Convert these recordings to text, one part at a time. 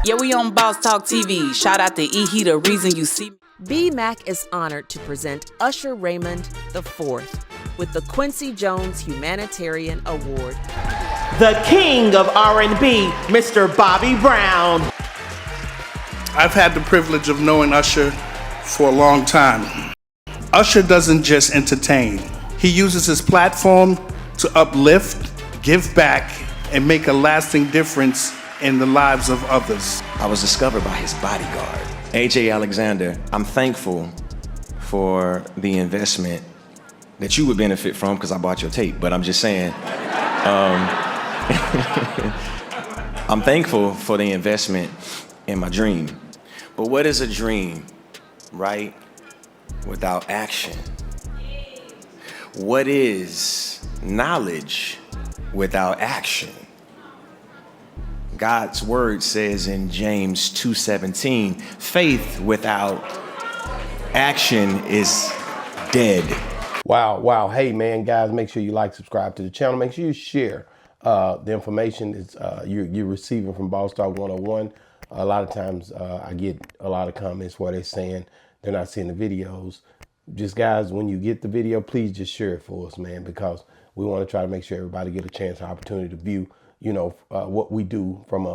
Yeah, we on Boss Talk TV. Shout out to E. He the reason you see me. BMAC is honored to present Usher Raymond IV with the Quincy Jones Humanitarian Award. The king of R&B, Mr. Bobby Brown. I've had the privilege of knowing Usher for a long time. Usher doesn't just entertain. He uses his platform to uplift, give back, and make a lasting difference in the lives of others. I was discovered by his bodyguard, AJ Alexander. I'm thankful for the investment that you would benefit from because I bought your tape, but I'm just saying, I'm thankful for the investment in my dream. But what is a dream, right, without action? What is knowledge without action? God's word says in James 2:17, faith without action is dead. Wow. Hey, man, guys, make sure you like, subscribe to the channel. Make sure you share the information is you're receiving from Boss Talk 101. A lot of times I get a lot of comments where they're saying they're not seeing the videos. Just, guys, when you get the video, please just share it for us, man, because we want to try to make sure everybody get a chance, an opportunity to view what we do from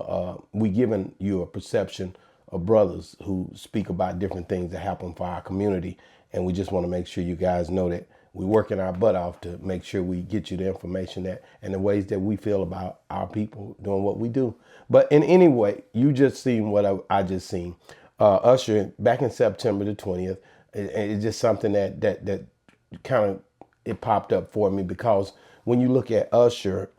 we giving you a perception of brothers who speak about different things that happen for our community. And we just want to make sure you guys know that we're working our butt off to make sure we get you the information that and the ways that we feel about our people doing what we do. But in any way, you just seen what I just seen. Usher back in September the 20th. It's just something that kind of, it popped up for me because when you look at Usher,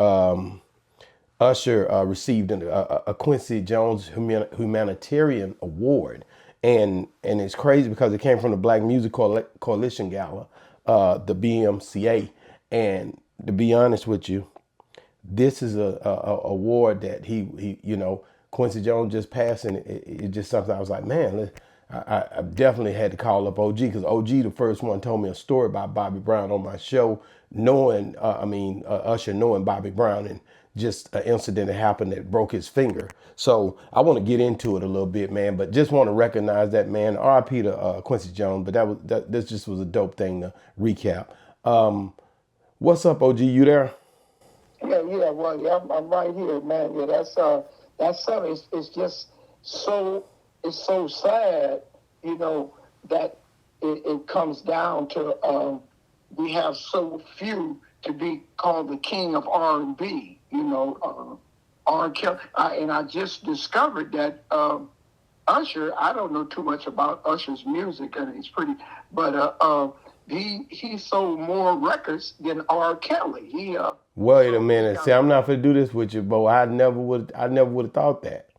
Usher received a Quincy Jones Humanitarian Award. And it's crazy because it came from the Black Music Coalition Gala, the BMCA. And to be honest with you, this is a award that he Quincy Jones just passed, and it's just something I was like, man, I definitely had to call up OG because OG, the first one, told me a story about Bobby Brown on my show, knowing, Usher knowing Bobby Brown and just an incident that happened that broke his finger. So I want to get into it a little bit, man, but just want to recognize that, man. RIP to Quincy Jones, but this just was a dope thing to recap. What's up, OG? You there? Yeah, well, yeah, I'm right here, man. Yeah, that's something. It's just so sad, that it comes down to we have so few to be called the king of R&B. R. Kelly, and I just discovered that Usher. I don't know too much about Usher's music, and it's pretty, but he sold more records than R. Kelly. Wait a minute. See, I'm not gonna do this with you, but I never would have thought that.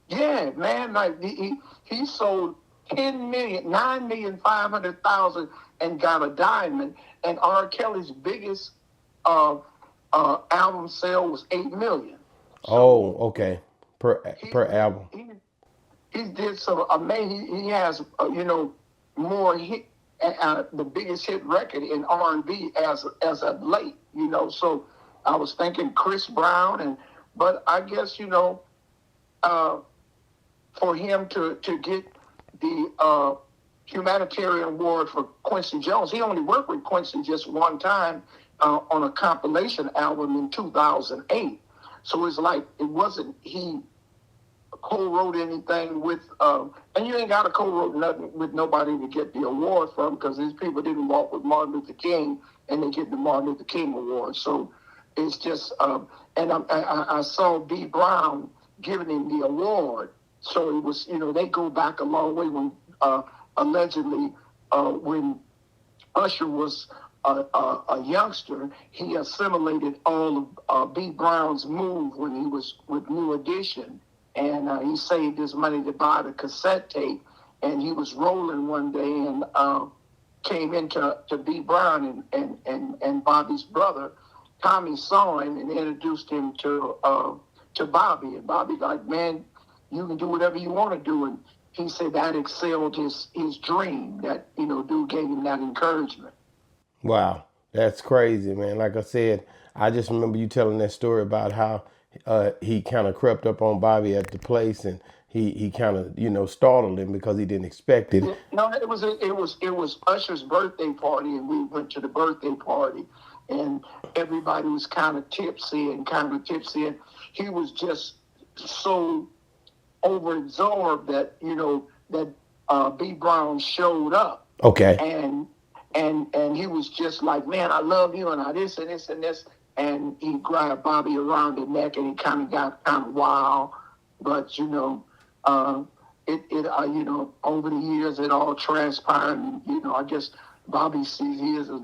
Yeah, man, like he sold 9,500,000 and got a diamond, and R. Kelly's biggest album sale was 8 million. So okay, per album. He did some amazing. He has more hit, the biggest hit record in R&B as of late. So I was thinking Chris Brown, but I guess for him to get the Humanitarian Award for Quincy Jones, he only worked with Quincy just one time on a compilation album in 2008. So it's like it wasn't he co-wrote anything with, and you ain't got to co-wrote nothing with nobody to get the award from, because these people didn't walk with Martin Luther King and they get the Martin Luther King Award. So it's just, and I saw B. Brown giving him the award. So it was, they go back a long way when allegedly when Usher was a youngster, he assimilated all of B. Brown's move when he was with New Edition. And he saved his money to buy the cassette tape. And he was rolling one day and came into B. Brown and Bobby's brother. Tommy saw him and introduced him to Bobby. And Bobby like, man, you can do whatever you want to do. And he said that excelled his dream, that, dude gave him that encouragement. Wow, that's crazy, man. Like I said, I just remember you telling that story about how he kind of crept up on Bobby at the place, and he kind of startled him because he didn't expect it. No, it was Usher's birthday party, and we went to the birthday party, and everybody was kind of tipsy, and he was just so overabsorbed that B Brown showed up. Okay. And he was just like, man, I love you, and I this and this and this, and he grabbed Bobby around the neck, and he kind of got kind of wild, but over the years it all transpired, and I guess Bobby sees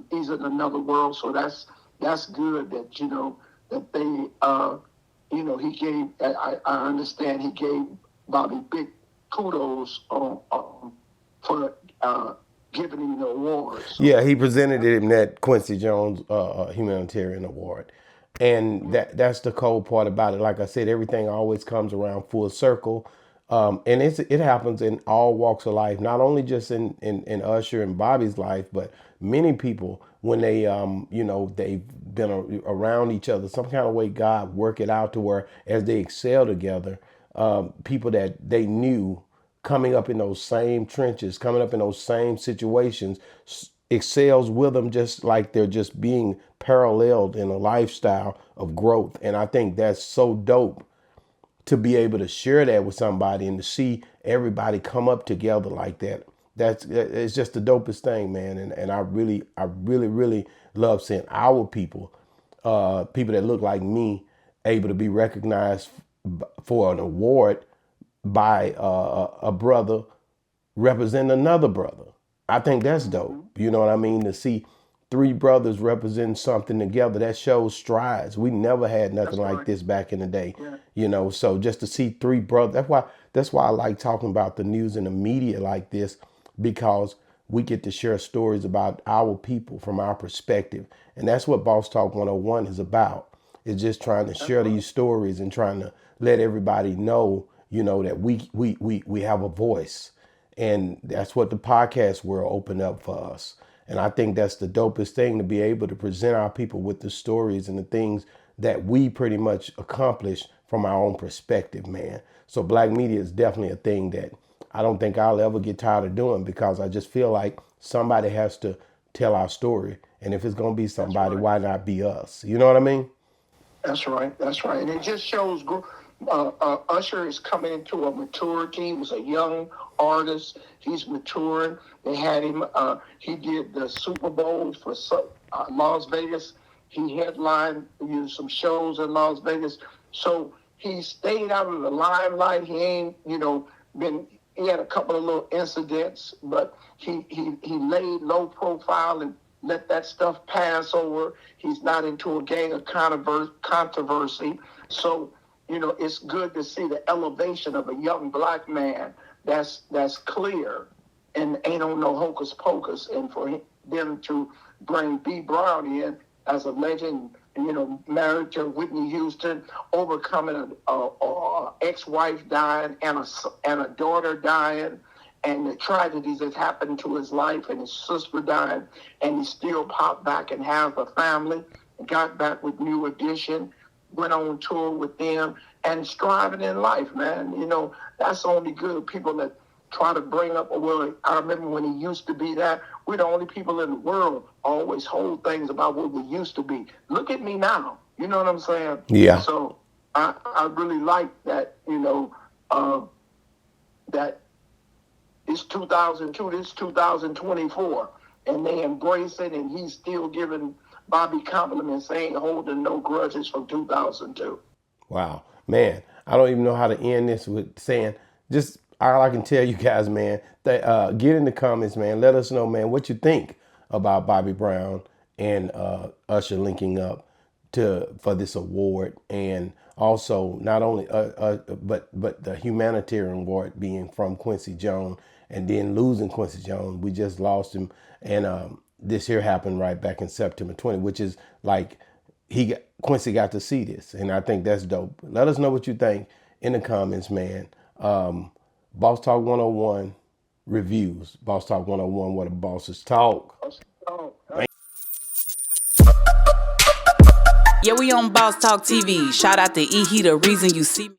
he's in another world, so that's good that that they he gave. I understand he gave Bobby big kudos for giving him the award. So. Yeah, he presented him that Quincy Jones Humanitarian Award. And that's the cold part about it. Like I said, everything always comes around full circle. And it happens in all walks of life, not only just in Usher and Bobby's life, but many people, when they, they've been around each other, some kind of way God work it out to where as they excel together, people that they knew coming up in those same trenches, coming up in those same situations, excels with them, just like they're just being paralleled in a lifestyle of growth. And I think that's so dope to be able to share that with somebody and to see everybody come up together like that. It's just the dopest thing, man. And I really love seeing our people, people that look like me, able to be recognized for an award by a brother representing another brother. I think that's dope. You know what I mean? To see three brothers represent something together, that shows strides. We never had nothing like this back in the day. Yeah. So just to see three brothers, that's why I like talking about the news and the media like this, because we get to share stories about our people from our perspective. And that's what Boss Talk 101 is about. It's just trying to share these stories and trying to let everybody know, that we have a voice. And that's what the podcast world opened up for us. And I think that's the dopest thing, to be able to present our people with the stories and the things that we pretty much accomplish from our own perspective, man. So black media is definitely a thing that I don't think I'll ever get tired of doing, because I just feel like somebody has to tell our story. And if it's going to be somebody, why not be us? You know what I mean? That's right. And it just shows Usher is coming into a maturity. He was a young artist. He's maturing. They had him. He did the Super Bowl for Las Vegas. He headlined some shows in Las Vegas. So he stayed out of the limelight. He ain't, he had a couple of little incidents, but he laid low profile and let that stuff pass over. He's not into a gang of controversy. So, it's good to see the elevation of a young black man that's clear and ain't on no hocus pocus. And for them to bring B Brown in as a legend, married to Whitney Houston, overcoming a ex-wife dying and a daughter dying, and the tragedies that happened to his life, and his sister died, and he still popped back and have a family, got back with New Edition, went on tour with them, and striving in life, man. That's only good. People that try to bring up, well, I remember when he used to be that. We're the only people in the world always hold things about what we used to be. Look at me now. You know what I'm saying? Yeah. So I really like that, that it's 2002, this 2024, and they embrace it, and he's still giving Bobby compliments, ain't holding no grudges from 2002. Wow, man, I don't even know how to end this with saying, just all I can tell you guys, man, that, get in the comments, man. Let us know, man, what you think about Bobby Brown and Usher linking up for this award, and also not only but the Humanitarian Award being from Quincy Jones, and then losing Quincy Jones. We just lost him, and this here happened right back in September 20, which is like Quincy got to see this, and I think that's dope. Let us know what you think in the comments, man. Boss Talk 101 reviews. Boss Talk 101, where the bosses talk. Yeah, we on Boss Talk TV. Shout out to E, he the reason you see me.